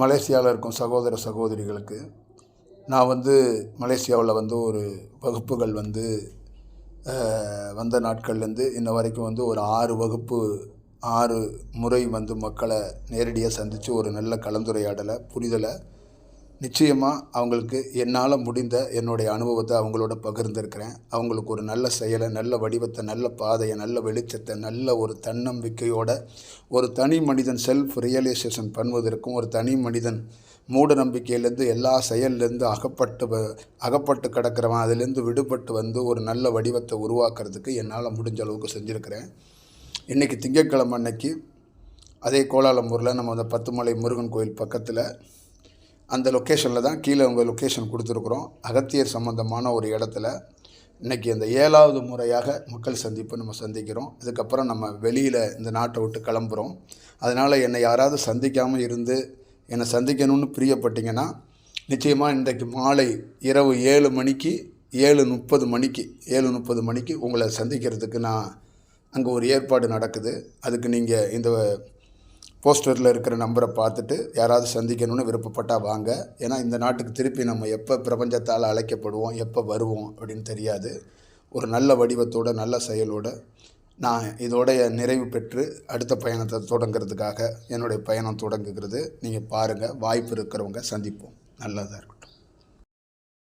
மலேசியாவில் இருக்கும் சகோதர சகோதரிகளுக்கு நான் மலேசியாவில் ஒரு வகுப்புகள் வந்த நாட்கள்லேருந்து இன்ன வரைக்கும் ஒரு 6 வகுப்பு 6 முறை மக்களை நேரடியாக சந்தித்து ஒரு நல்ல கலந்துரையாடலை புரிதலை நிச்சயமாக அவங்களுக்கு என்னால் முடிந்த என்னுடைய அனுபவத்தை அவங்களோட பகிர்ந்திருக்கிறேன். அவங்களுக்கு ஒரு நல்ல செயலை, நல்ல வடிவத்தை, நல்ல பாதையை, நல்ல வெளிச்சத்தை, நல்ல ஒரு தன்னம்பிக்கையோட ஒரு தனி மனிதன் செல்ஃப் ரியலைசேஷன் பண்ணுவதற்கும், ஒரு தனி மனிதன் மூட நம்பிக்கையிலேருந்து எல்லா செயல்லேருந்து அகப்பட்டு கிடக்கிறவன் அதிலேருந்து விடுபட்டு ஒரு நல்ல வடிவத்தை உருவாக்குறதுக்கு என்னால் முடிஞ்ச அளவுக்கு செஞ்சுருக்கிறேன். இன்றைக்கி திங்கட்கிழமை அன்னைக்கு அதே கோலாலம்பூரில் நம்ம 10 மலை முருகன் கோயில் பக்கத்தில் அந்த லொக்கேஷனில் தான் கீழே உங்கள் லொக்கேஷன் கொடுத்துருக்குறோம். அகத்தியர் சம்மந்தமான ஒரு இடத்துல இன்றைக்கி அந்த 7வது முறையாக மக்கள் சந்திப்பு நம்ம சந்திக்கிறோம். இதுக்கப்புறம் நம்ம வெளியில் இந்த நாட்டை விட்டு கிளம்புறோம். அதனால் என்னை யாராவது சந்திக்காமல் இருந்து என்னை சந்திக்கணும்னு பிரியப்பட்டீங்கன்னா நிச்சயமாக இன்றைக்கு மாலை இரவு 7 மணிக்கு 7:30 மணிக்கு உங்களை சந்திக்கிறதுக்கு நான் அங்கே ஒரு ஏற்பாடு நடக்குது. அதுக்கு நீங்கள் இந்த போஸ்டரில் இருக்கிற நம்பரை பார்த்துட்டு யாராவது சந்திக்கணும்னு விருப்பப்பட்டால் வாங்க. ஏன்னா இந்த நாட்டுக்கு திருப்பி நம்ம எப்போ பிரபஞ்சத்தால் அழைக்கப்படுவோம், எப்போ வருவோம் அப்படின்னு தெரியாது. ஒரு நல்ல வடிவத்தோடு நல்ல செயலோடு நான் இதோடைய நிறைவு பெற்று அடுத்த பயணத்தை தொடங்கிறதுக்காக என்னுடைய பயணம் தொடங்குகிறது. நீங்கள் பாருங்கள், வாய்ப்பு இருக்கிறவங்க சந்திப்போம். நல்லதாக இருக்கும்.